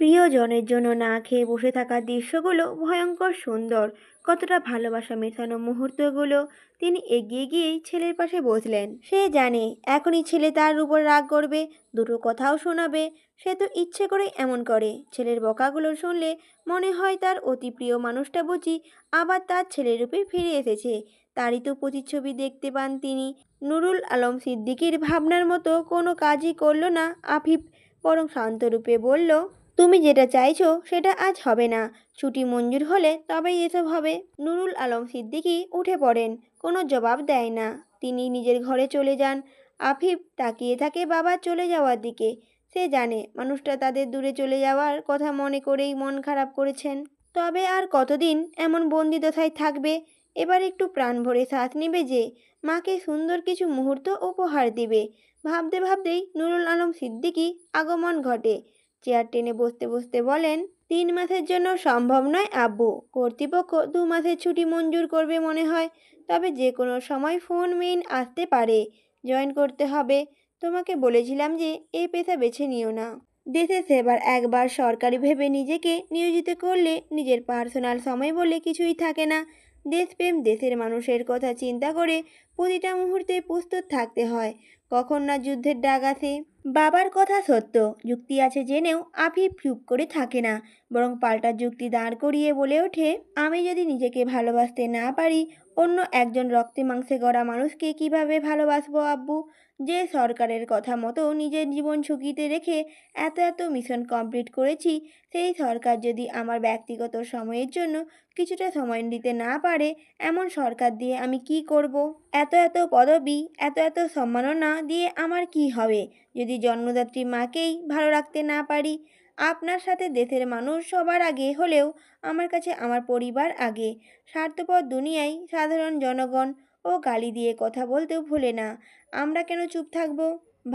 প্রিয়জনের জন্য না খেয়ে বসে থাকার দৃশ্যগুলো ভয়ঙ্কর সুন্দর। কতটা ভালোবাসা মেশানো মুহূর্তগুলো। তিনি এগিয়ে গিয়েই ছেলের পাশে বসলেন। সে জানে এখনই ছেলে তার উপর রাগ করবে, দুটো কথাও শোনাবে। সে তো ইচ্ছে করে এমন করে। ছেলের বকাগুলো শুনলে মনে হয় তার অতি প্রিয় মানুষটা বুঝি আবার তার ছেলের রূপে ফিরে এসেছে। তারই তো প্রতিচ্ছবি দেখতে পান তিনি। নুরুল আলম সিদ্দিকীর ভাবনার মতো কোনো কাজই করল না আফিফ, বরং শান্তরূপে বলল, তুমি যেটা চাইছো সেটা আজ হবে না। ছুটি মঞ্জুর হলে তবেই এসব হবে। নুরুল আলম সিদ্দিকী উঠে পড়েন। কোনো জবাব দেয় না। তিনি নিজের ঘরে চলে যান। আফিফ তাকিয়ে থাকে বাবার চলে যাওয়ার দিকে। সে জানে মানুষটা তাদের দূরে চলে যাওয়ার কথা মনে করেই মন খারাপ করেছেন। তবে আর কতদিন এমন বন্দিদশায় থাকবে। এবার একটু প্রাণ ভরে শ্বাস নিবে যে মাকে সুন্দর কিছু মুহূর্ত উপহার দিবে। ভাবতে ভাবতেই নুরুল আলম সিদ্দিকী আগমন ঘটে। চেয়ার টেনে বসতে বসতে বলেন, 3 মাসের জন্য সম্ভব নয় আব্বু। কর্তৃপক্ষ 2 মাসের ছুটি মঞ্জুর করবে মনে হয়। তবে যে কোনো সময় ফোন মেইন আসতে পারে। জয়েন করতে হবে। তোমাকে বলেছিলাম যে এই পেশা বেছে নিও না। দেশের সেবার একবার সরকারি ভেবে নিজেকে নিয়োজিত করলে নিজের পার্সোনাল সময় বলে কিছুই থাকে না। দেশপ্রেম, দেশের মানুষের কথা চিন্তা করে প্রতিটা মুহূর্তে প্রস্তুত থাকতে হয়। কখন না যুদ্ধের ডাক আসে। বাবার কথা সত্য, যুক্তি আছে জেনেও আফিফ চুপ করে থাকে না, বরং পাল্টা যুক্তি দাঁড় করিয়ে বলে ওঠে, আমি যদি নিজেকে ভালোবাসতে না পারি, অন্য একজন রক্তে মাংসে গড়া মানুষকে কিভাবে ভালোবাসবো আব্বু? যে সরকারের কথা মতো নিজের জীবন ঝুঁকিতে রেখে এত এত মিশন কমপ্লিট করেছি, সেই সরকার যদি আমার ব্যক্তিগত সময়ের জন্য কিছুটা সময় দিতে না পারে, এমন সরকার দিয়ে আমি কি করব? এত এত পদবি, এত এত সম্মাননা দিয়ে আমার কি হবে যদি জন্মদাত্রী মাকেই ভালো রাখতে না পারি? আপনার সাথে দেশের মানুষ সবার আগে হলেও আমার কাছে আমার পরিবার আগে। স্বার্থপর দুনিয়ায় সাধারণ জনগণ ও গালি দিয়ে কথা বলতেও ভুলে না। আমরা কেন চুপ থাকবো?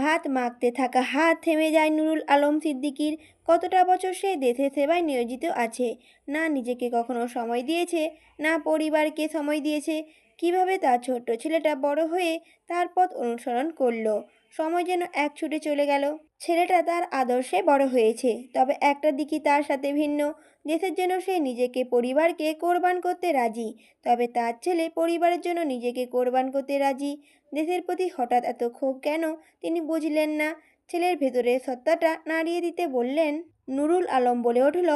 ভাত মাখতে থাকা হাত থেমে যায় নুরুল আলম সিদ্দিকীর। কতটা বছর সে দেশের সেবায় নিয়োজিত আছে। না নিজেকে কখনো সময় দিয়েছে, না পরিবারকে সময় দিয়েছে। কিভাবে তার ছোট্ট ছেলেটা বড় হয়ে তার পথ অনুসরণ করলো। সময় যেন এক ছুটে চলে গেল। ছেলেটা তার আদর্শে বড় হয়েছে, তবে একটা দিকই তার সাথে ভিন্ন। দেশের জন্য সে নিজেকে, পরিবারকে কোরবান করতে রাজি। তবে তার ছেলে পরিবারের জন্য নিজেকে কোরবান করতে রাজি। দেশের প্রতি হঠাৎ এত ক্ষোভ কেন তিনি বুঝলেন না। ছেলের ভেতরের সত্তাটা নাড়িয়ে দিতে বললেন। নুরুল আলম বলে উঠল,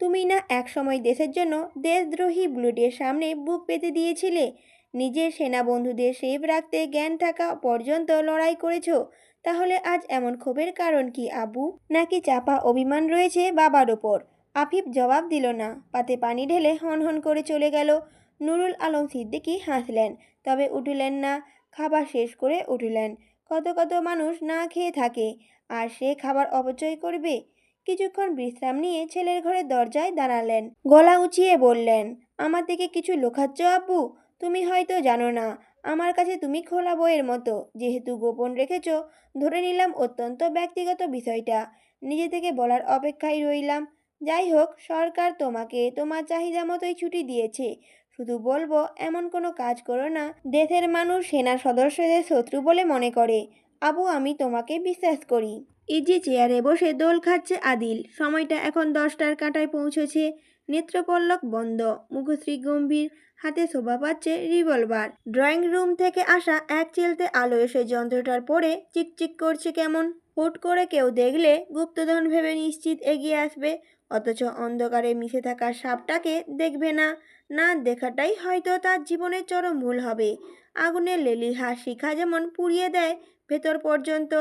তুমি না একসময় দেশের জন্য দেশদ্রোহী বুলেটের সামনে বুক পেতে দিয়েছিলে। নিজের সেনা বন্ধুদের সেফ রাখতে জ্ঞান থাকা পর্যন্ত লড়াই করেছো। তাহলে আজ এমন ক্ষোভের কারণ কি আবু? নাকি চাপা অভিমান রয়েছে বাবার ওপর? আফিফ জবাব দিল না। পাতে পানি ঢেলে হনহন করে চলে গেল। নুরুল আলম সিদ্দিকী হাসলেন, তবে উঠলেন না। খাবার শেষ করে উঠলেন। কত কত মানুষ না খেয়ে থাকে, আর সে খাবার অপচয় করবে? কিছুক্ষণ বিশ্রাম নিয়ে ছেলের ঘরের দরজায় দাঁড়ালেন। গলা উঁচিয়ে বললেন, আমার দিকে কিছু লুকাচ্ছ আব্বু? তুমি হয়তো জানো না, আমার কাছে তুমি খোলা বইয়ের মতো। যেহেতু গোপন রেখেছ, ধরে নিলাম অত্যন্ত ব্যক্তিগত বিষয়টা। নিজে থেকে বলার অপেক্ষায় রইলাম। যাই হোক, সরকার তোমাকে তোমার চাহিদা মতোই ছুটি দিয়েছে। শুধু বলবো, এমন কোনো কাজ করো না দেশের মানুষ সেনা সদস্যদের শত্রু বলে মনে করে। আবু, আমি তোমাকে বিশ্বাস করি। ইজি চেয়ারে বসে দোল খাচ্ছে আদিল। সময়টা এখন 10টার কাঁটায় পৌঁছেছে। নেত্রপল্লক বন্ধ, মুখশ্রী গম্ভীর, হাতে শোভা পাচ্ছে রিভলভার। ড্রয়িং রুম থেকে আসা এক চিলতে আলো এসে যন্ত্রটার পরে চিকচিক করছে কেমন। হুট করে কেউ দেখলে গুপ্তধন ভেবে নিশ্চিত এগিয়ে আসবে, অথচ অন্ধকারে মিশে থাকা সাপটাকে দেখবে না। না দেখাটাই হয়তো তার জীবনের চরম ভুল হবে। আগুনের লেলিহার শিখা যেমন পুড়িয়ে দেয় ভেতর পর্যন্ত,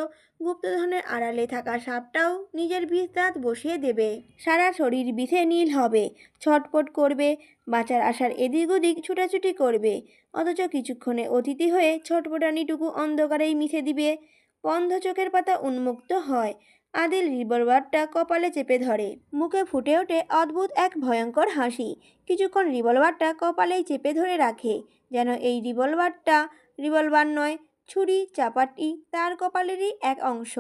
গুপ্তধনের আড়ালে থাকা সাপটাও নিজের বিষ দাঁত বসিয়ে দেবে। সারা শরীর বিষে নীল হবে, ছটফট করবে, বাঁচার আশার এদিক ওদিক ছুটাছুটি করবে। অথচ কিছুক্ষণে অতিথি হয়ে ছটফটানিটুকু অন্ধকারেই মিশে দিবে। বন্ধ চোখের পাতা উন্মুক্ত হয়। আদিল রিভলভারটা কপালে চেপে ধরে। মুখে ফুটে ওঠে অদ্ভুত এক ভয়ঙ্কর হাসি। কিছুক্ষণ রিভলভারটা কপালেই চেপে ধরে রাখে, যেন এই রিভলভারটা রিভলভার নয়, ছুরি চাপাটি তার কপালেরই এক অংশ।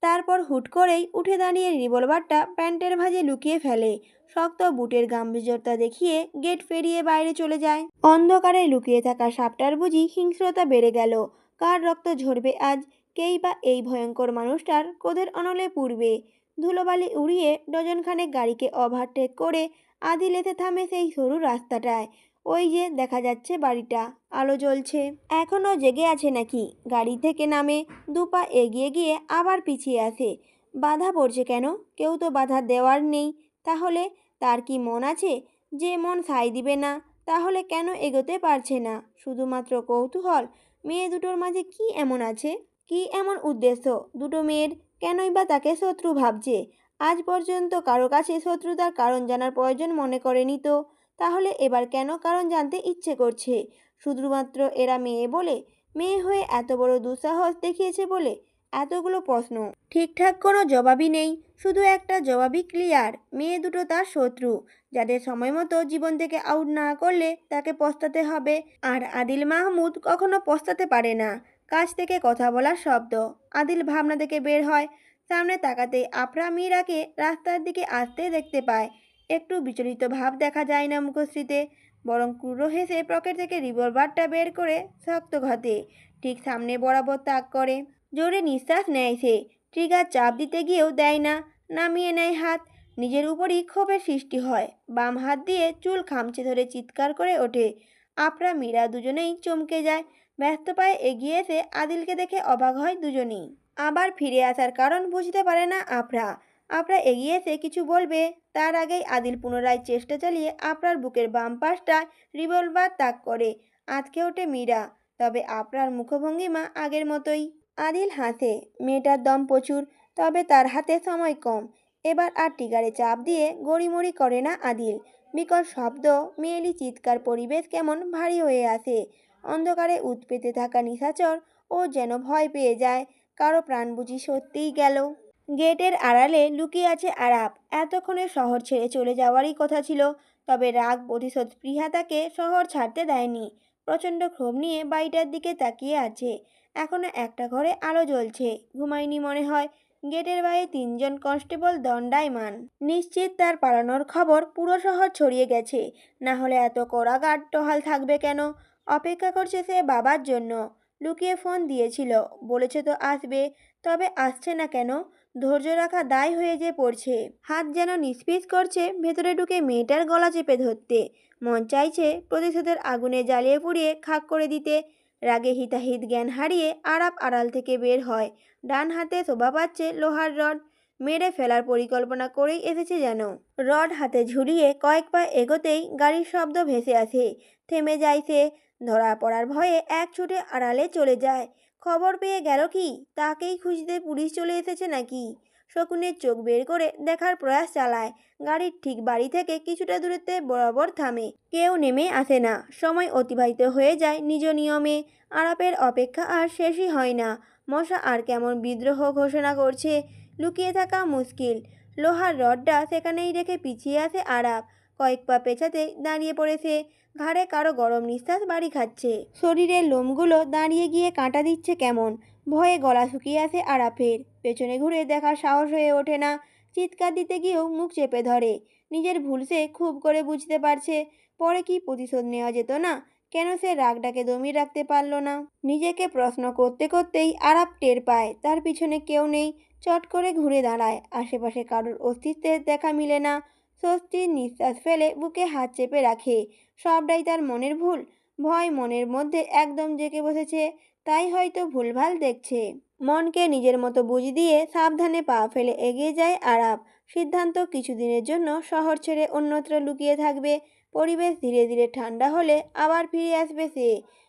তারপর হুট করেই উঠে দাঁড়িয়ে রিভলভারটা প্যান্টের ভাঁজে লুকিয়ে ফেলে। শক্ত বুটের গাম্ভীর্যতা দেখিয়ে গেট পেরিয়ে বাইরে চলে যায়। অন্ধকারে লুকিয়ে থাকা সাপটার বুঝি হিংস্রতা বেড়ে গেল। কার রক্ত ঝরবে আজ? কেই বা এই ভয়ঙ্কর মানুষটার ক্রোধের অনলে পুড়বে? ধুলোবালি উড়িয়ে ডজনখানেক গাড়িকে ওভারটেক করে আদিল এসে থামে সেই সরু রাস্তাটায়। ওই যে দেখা যাচ্ছে বাড়িটা, আলো জ্বলছে। এখনো জেগে আছে নাকি? গাড়ি থেকে নামে, দুপা এগিয়ে গিয়ে আবার পিছিয়ে আসে। বাধা পড়ছে কেন? কেউ তো বাধা দেওয়ার নেই। তাহলে তার কি মন আছে যে মন সায় দিবে না? তাহলে কেন এগোতে পারছে না? শুধুমাত্র কৌতূহল? মেয়ে দুটোর মাঝে কি এমন আছে? কি এমন উদ্দেশ্য দুটো মেয়ের? কেনই বা তাকে শত্রু ভাবছে? আজ পর্যন্ত কারো কাছে শত্রুতার কারণ জানার প্রয়োজন মনে করেনি তো। তাহলে এবার কেন কারণ জানতে ইচ্ছে করছে? শুধুমাত্র এরা মেয়ে বলে? মেয়ে হয়ে এত বড় দুঃসাহস দেখিয়েছে বলে? এতগুলো প্রশ্ন, ঠিকঠাক কোনো জবাবই নেই। শুধু একটা জবাবই ক্লিয়ার, মেয়ে দুটো তার শত্রু, যাদের সময় মতো জীবন থেকে আউট না করলে তাকে পস্তাতে হবে। আর আদিল মাহমুদ কখনো পস্তাতে পারে না। কাছ থেকে কথা বলার শব্দ। আদিল ভাবনা থেকে বের হয়। সামনে তাকাতেই আফরা মীরাকে রাস্তার দিকে আসতে দেখতে পায়। একটু বিচলিত ভাব দেখা যায় না মুখশ্রীতে, বরং ক্রূর হেসে পকেট থেকে রিভলভারটা বের করে শক্ত ঘাতে ঠিক সামনে বরাবর তাক করে। জোরে নিঃশ্বাস নেয় সে। ট্রিগার চাপ দিতে গিয়েও দেয় না, নামিয়ে নেয় হাত। নিজের উপরই ক্ষোভের সৃষ্টি হয়। বাম হাত দিয়ে চুল খামচে ধরে চিৎকার করে ওঠে। আফরা মীরা দুজনেই চমকে যায়। ব্যস্ত পায়ে এগিয়ে এসে আদিলকে দেখে অবাক হয় দুজনেই। আবার ফিরে আসার কারণ বুঝতে পারে না আফরা। আফরা এগিয়ে এসে কিছু বলবে, তার আগেই আদিল পুনরায় চেষ্টা চালিয়ে আফরার বুকের বাম পাশটা রিভলভার তাক করে। আঁতকে ওঠে মীরা। তবে আফরার মুখভঙ্গিমা আগের মতোই। আদিল হাসে। মেয়েটার দম প্রচুর, তবে তার হাতে সময় কম। এবার আর টিগারে চাপ দিয়ে গড়িমড়ি করে না আদিল। বিকট শব্দ, মেয়েলি চিৎকার, পরিবেশ কেমন ভারী হয়ে আসে। অন্ধকারে উৎপেতে থাকা নিশাচর ও যেন ভয় পেয়ে যায়। কারো প্রাণ বুঝি সত্যিই গেল। গেটের আড়ালে লুকিয়ে আছে আরাপ। এতক্ষণে শহর ছেড়ে চলে যাওয়ারই কথা ছিল, তবে রাগ প্রতিশোধ স্পৃহা তাকে শহর ছাড়তে দেয়নি। প্রচণ্ড ক্ষোভ নিয়ে বাড়িটার দিকে তাকিয়ে আছে। এখনো একটা ঘরে আলো জ্বলছে। ঘুমায়নি মনে হয়। গেটের বাইরে তিনজন কনস্টেবল দণ্ডায়মান। নিশ্চিত তার পালানোর খবর পুরো শহর ছড়িয়ে গেছে। না হলে এত কড়া গার্ড টহল থাকবে কেন? অপেক্ষা করছে সে বাবার জন্য। লুকিয়ে ফোন দিয়েছিল, বলেছে তো আসবে। তবে আসছে না কেন? ধৈর্য রাখা দায় হয়ে যে পড়ছে। হাত যেন নিস্পিস করছে ভেতরে ঢুকে মেয়েটার গলা চেপে ধরতে। মন চাইছে প্রতিশোধের আগুনে জ্বালিয়ে পুড়িয়ে খাক করে দিতে। রাগে হিতাহিত জ্ঞান হারিয়ে আরাপ আড়াল থেকে বের হয়। ডান হাতে শোভা পাচ্ছে লোহার রড। মেরে ফেলার পরিকল্পনা করেই এসেছে যেন। রড হাতে ঝুরিয়ে কয়েক পা এগোতেই গাড়ির শব্দ ভেসে আসে। থেমে যায় সে। ধরা পড়ার ভয়ে এক ছুটে আড়ালে চলে যায়। খবর পেয়ে গেল কি? তাকেই খুঁজতে পুলিশ চলে এসেছে নাকি? শকুনের চোখ বের করে দেখার প্রয়াস চালায়। গাড়ির ঠিক বাড়ি থেকে কিছুটা দূরত্বে বরাবর থামে। কেউ নেমে আসে না। সময় অতিবাহিত হয়ে যায় নিজ নিয়মে। আরাপের অপেক্ষা আর শেষই হয় না। মশা আর কেমন বিদ্রোহ ঘোষণা করছে। লুকিয়ে থাকা মুশকিল। লোহার রডটা সেখানেই রেখে পিছিয়ে আসে আরাপ। কয়েক পা পেছাতে দাঁড়িয়ে পড়েছে। ঘাড়ে কারো গরম নিঃশ্বাস বাড়ি খাচ্ছে। শরীরের লোমগুলো দাঁড়িয়ে গিয়ে কাঁটা দিচ্ছে কেমন। ভয়ে গলা শুকিয়ে আসে আরাফের। পেছনে ঘুরে দেখার সাহস হয়ে ওঠে না। চিৎকার দিতে গিয়েও মুখ চেপে ধরে। নিজের ভুল সে খুব করে বুঝতে পারছে। পরে কি প্রতিশোধ নেওয়া যেত না? কেন সে রাগটাকে দমিয়ে রাখতে পারল না? নিজেকে প্রশ্ন করতে করতেই আরাপ টের পায় তার পিছনে কেউ নেই। চট করে ঘুরে দাঁড়ায়। আশেপাশে কারোর অস্তিত্বের দেখা মিলে না। স্বস্তির নিঃশ্বাস ফেলে বুকে হাত চেপে রাখে। সবটাই তার মনের ভুল। ভয় মনের মধ্যে একদম জেঁকে বসেছে। তাই হয়তো ভুলভাল দেখছে। মনকে নিজের মতো বুঝ দিয়ে সাবধানে পা ফেলে এগিয়ে যায় আরাপ। সিদ্ধান্ত, কিছুদিনের জন্য শহর ছেড়ে অন্যত্র লুকিয়ে থাকবে। পরিবেশ ধীরে ধীরে ঠান্ডা হলে আবার ফিরে আসবে সে।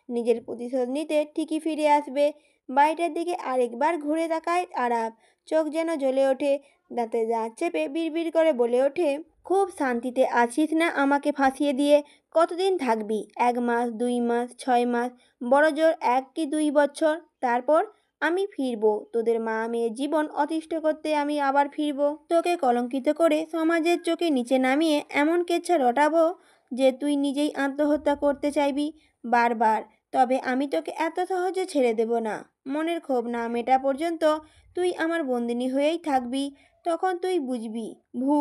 নিজের প্রতিশোধ নিতে ঠিকই ফিরে আসবে। বাড়িটার দিকে আরেকবার ঘুরে তাকায় আরাপ। চোখ যেন জ্বলে ওঠে। দাঁতে দাঁত চেপে বিড়বিড় করে বলে ওঠে, খুব শান্তিতে আছিস না আমাকে ফাঁসিয়ে দিয়ে? কতদিন থাকবি? 1 মাস, 2 মাস, 6 মাস, বড় জোর 1 কি 2 বছর। তারপর আমি ফিরবো। তোদের মা মেয়ের জীবন অতিষ্ঠ করতে আমি আবার ফিরবো। তোকে কলঙ্কিত করে সমাজের চোখে নিচে নামিয়ে এমন কেচ্ছা রটাবো যে তুই নিজেই আত্মহত্যা করতে চাইবি বারবার। তবে আমি তোকে এত সহজে ছেড়ে দেব না। মনের ক্ষোভ না মেটা পর্যন্ত তুই আমার বন্দিনী হয়েই থাকবি। তখন তুই বুঝবি। ভু।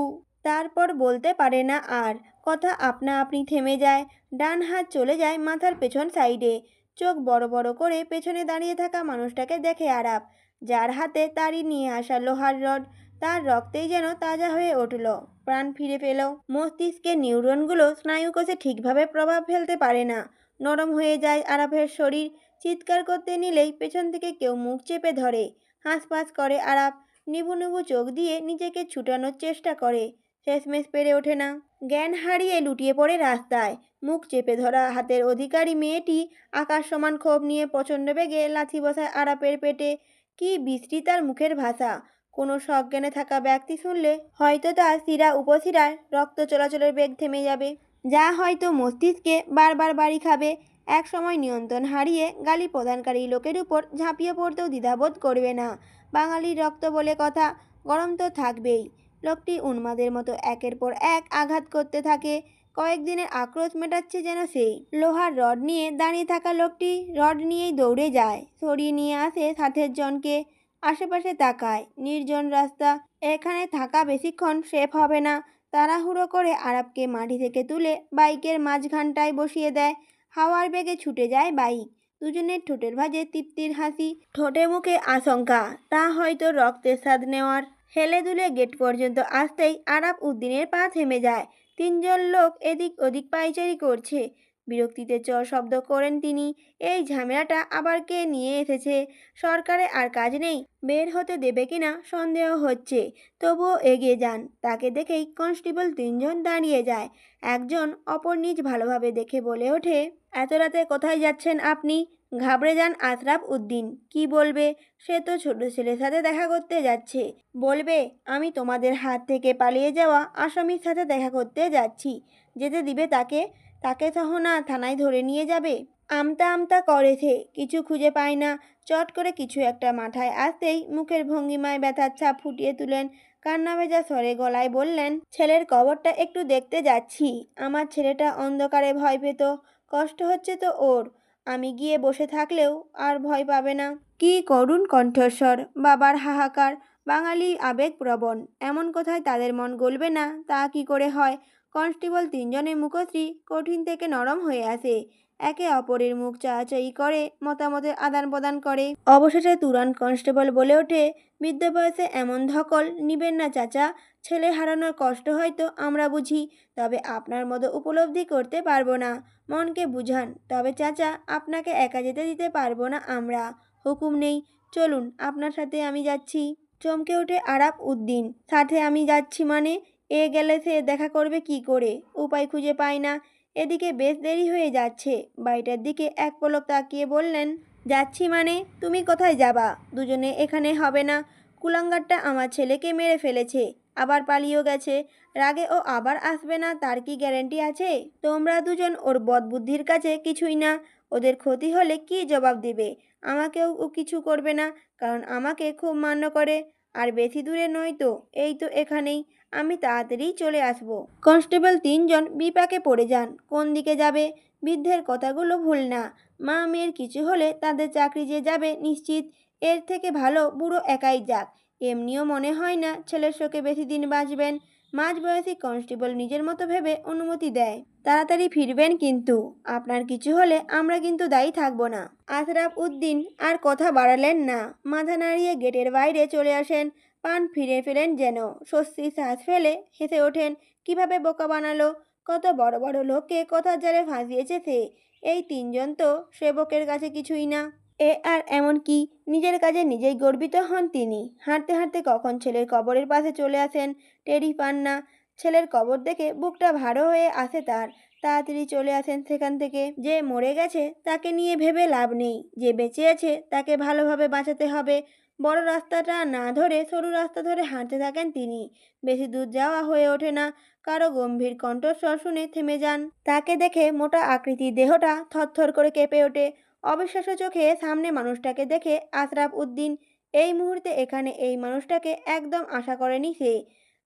তারপর বলতে পারে না আর। কথা আপনা আপনি থেমে যায়। ডান হাত চলে যায় মাথার পেছন সাইডে। চোখ বড় বড় করে পেছনে দাঁড়িয়ে থাকা মানুষটাকে দেখে আরাপ, যার হাতে তারই নিয়ে আসা লোহার রড। তার রক্তেই যেন তাজা হয়ে উঠল, প্রাণ ফিরে পেল। মস্তিষ্কের নিউরনগুলো স্নায়ুকোষে ঠিকভাবে প্রভাব ফেলতে পারে না, নরম হয়ে যায় আরাফের শরীর। চিৎকার করতে নিলেই পেছন থেকে কেউ মুখ চেপে ধরে। হাঁসফাঁস করে আরাফ, নিবু নিবু চোখ দিয়ে নিজেকে ছুটানোর চেষ্টা করে, শেষমেশ পেরে ওঠে না। জ্ঞান হারিয়ে লুটিয়ে পড়ে রাস্তায়। মুখ চেপে ধরা হাতের অধিকারী মেয়েটি আকাশ সমান ক্ষোভ নিয়ে প্রচণ্ড বেগে লাথি বসায় আরাপের পেটে। কি বিশ্রী তার মুখের ভাষা! কোনো সজ্ঞানে থাকা ব্যক্তি শুনলে হয়তো তার শিরা উপশিরার রক্ত চলাচলের বেগ থেমে যাবে, যা হয়তো মস্তিষ্কে বারবার বাড়ি খাবে। এক সময় নিয়ন্ত্রণ হারিয়ে গালি প্রদানকারী লোকের উপর ঝাঁপিয়ে পড়তেও দ্বিধাবোধ করবে না। বাঙালির রক্ত বলে কথা, গরম তো থাকবেই। লোকটি উন্মাদের মতো একের পর এক আঘাত করতে থাকে। কয়েকদিনের আক্রোশ মেটাচ্ছে যেন সে। লোহার রড নিয়ে দাঁড়িয়ে থাকা লোকটি রড নিয়েই দৌড়ে যায়, সরিয়ে নিয়ে আসে সাথের জনকে। আশেপাশে তাকায়, নির্জন রাস্তা, এখানে থাকা বেশিক্ষণ সেফ হবে না। তাড়াহুড়ো করে আরাপকে মাটি থেকে তুলে বাইকের মাঝখানটায় বসিয়ে দেয়। হাওয়ার বেগে ছুটে যায় বাইক। দুজনের ঠোঁটের ভাঁজে তৃপ্তির হাসি, ঠোঁটে মুখে আশঙ্কা, তা হয়তো রক্তের স্বাদ নেওয়ার। হেলে দুলে গেট পর্যন্ত আসতেই আরাপ উদ্দিনের পা থেমে যায়। তিনজন লোক এদিক ওদিক পায়চারি করছে। বিরক্তিতে চর শব্দ করেন তিনি। এই ঝামেলাটা আবার কে নিয়ে এসেছে? সরকারে আর কাজ নেই, বের হতে দেবে কিনা সন্দেহ হচ্ছে। তবুও এগিয়ে যান। তাকে দেখেই কনস্টেবল তিনজন দাঁড়িয়ে যায়। একজন অপর নিজ ভালোভাবে দেখে বলে ওঠে, এত রাতে কোথায় যাচ্ছেন আপনি? ঘাবড়ে যান আশরাফ উদ্দিন। কি বলবে? সে তো ছোট ছেলের সাথে দেখা করতে যাচ্ছে। বলবে আমি তোমাদের হাত থেকে পালিয়ে যাওয়া আসামির সাথে দেখা করতে যাচ্ছি। যেতে দিবে তাকে? তাকে সহ না থানায় ধরে নিয়ে যাবে? আমতা আমতা করে সে, কিছু খুঁজে পায় না। চট করে কিছু একটা মাথায় আসতেই মুখের ভঙ্গিমায় ব্যথার ছাপ ফুটিয়ে তুলেন। কান্না ভেজা স্বরে গলায় বললেন, ছেলের কবরটা একটু দেখতে যাচ্ছি। আমার ছেলেটা অন্ধকারে ভয় পেত, কষ্ট হচ্ছে তো ওর। আমি গিয়ে বসে থাকলেও আর ভয় পাবে না। কি করুণ কণ্ঠস্বর, বাবার হাহাকার। বাঙালি আবেগপ্রবণ, এমন কথায় তাদের মন গলবে না তা কি করে হয়? কনস্টেবল তিনজনের মুখশ্রী কঠিন থেকে নরম হয়ে আসে। একে অপরের মুখ চাওয়াচাই করে, মতামতের আদান প্রদান করে। অবশেষে তুরান কনস্টেবল বলে ওঠে, বৃদ্ধ বয়সে এমন ধকল নিবেন না চাচা। ছেলে হারানোর কষ্ট হয়তো আমরা বুঝি, তবে আপনার মতো উপলব্ধি করতে পারবো না। মনকে বুঝান। তবে চাচা, আপনাকে একা যেতে দিতে পারবো না আমরা। হুকুম নেই, চলুন আপনার সাথে আমি যাচ্ছি। চমকে ওঠে আরাপ উদ্দিন, সাথে আমি যাচ্ছি মানে? এ গেলে সে দেখা করবে কি করে? উপায় খুঁজে পায় না। এদিকে বেশ দেরি হয়ে যাচ্ছে। বাড়িটার দিকে এক পলক তাকিয়ে বললেন, যাচ্ছি মানে? তুমি কোথায় যাবা? দুজনে এখানে হবে না। কুলাঙ্গারটা আমার ছেলেকে মেরে ফেলেছে, আবার পালিয়েও গেছে। রাগে ও আবার আসবে না তার কি গ্যারেন্টি আছে? তোমরা দুজন ওর বদবুদ্ধির কাছে কিছুই না। ওদের ক্ষতি হলে কি জবাব দেবে? আমাকেও ও কিছু করবে না, কারণ আমাকে খুব মান্য করে। আর বেশি দূরে নয় তো, এই তো এখানেই। আমি তাড়াতাড়ি চলে আসব। কনস্টেবল তিনজন বিপাকে পড়ে যান। কোন দিকে যাবে? বৃদ্ধের কথাগুলো ভুল না। মা মেয়ের কিছু হলে তাদের চাকরি যে যাবে নিশ্চিত। এর থেকে ভালো বুড়ো একাই যাক। এমনিও মনে হয় না ছেলের শোকে বেশি দিন বাঁচবেন। মাঝবয়সী কনস্টেবল নিজের মতো ভেবে অনুমতি দেয়। তাড়াতাড়ি ফিরবেন কিন্তু। আপনার কিছু হলে আমরা কিন্তু দায়ী থাকবো না। আশরাফ উদ্দিন আর কথা বাড়ালেন না। মাথা নাড়িয়ে গেটের বাইরে চলে আসেন। পান ফিরে ফেলেন যেন। স্বস্তির শ্বাস ফেলে হেসে ওঠেন। কিভাবে বোকা বানালো! কত বড় বড় লোককে কথার জালে ফাঁসিয়েছে সে। এই তিনজন তো সেবকের কাছে কিছুই না। এ আর এমন কি! নিজের কাজে নিজেই গর্বিত হন তিনি। হাঁটতে হাঁটতে কখন ছেলের কবরের পাশে চলে আসেন, টেরই পান না। ছেলের কবর দেখে বুকটা ভারী হয়ে আসে তার। তাড়াতাড়ি চলে আসেন সেখান থেকে। যে মরে গেছে তাকে নিয়ে ভেবে লাভ নেই, যে বেঁচে আছে তাকে ভালোভাবে বাঁচাতে হবে। বড় রাস্তাটা না ধরে সরু রাস্তা ধরে হাঁটতে থাকেন তিনি। বেশি দূর যাওয়া হয়ে ওঠে না। কারো গম্ভীর কণ্ঠস্বর শুনে থেমে যান। তাকে দেখে মোটা আকৃতির দেহটা থরথর করে কেঁপে ওঠে। অবিশ্বাস্য চোখে সামনে মানুষটাকে দেখে আশরাফ উদ্দিন এই মুহূর্তে এখানে এই মানুষটাকে একদম আশা করেনি সে।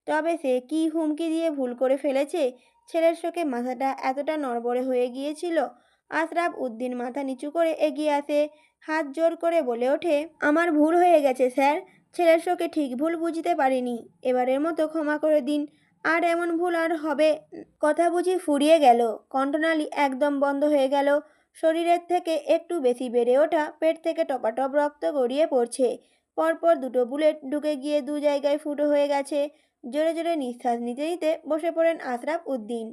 তবে সে কি হুমকি দিয়ে ভুল করে ফেলেছে? ছেলের শোকে মাথাটা এতটা নড়বড়ে হয়ে গিয়েছিল। আশরাফ উদ্দিন মাথা নিচু করে এগিয়ে আসে, হাত জোর করে বলে ওঠে, আমার ভুল হয়ে গেছে স্যার। ছেলের শোকে ঠিক ভুল বুঝতে পারিনি। এবারের মতো ক্ষমা করে দিন। আর এমন ভুল আর হবে। কথা বুঝি ফুরিয়ে গেল। কণ্ঠনালী একদম বন্ধ হয়ে গেল। শরীরের থেকে একটু বেশি বেড়ে ওঠা পেট থেকে টপাটপ রক্ত গড়িয়ে পড়ছে। পরপর দুটো বুলেট ঢুকে গিয়ে দু জায়গায় ফুটো হয়ে গেছে। জোরে জোরে নিঃশ্বাস নিতে নিতে বসে পড়েন আশরাফ উদ্দিন।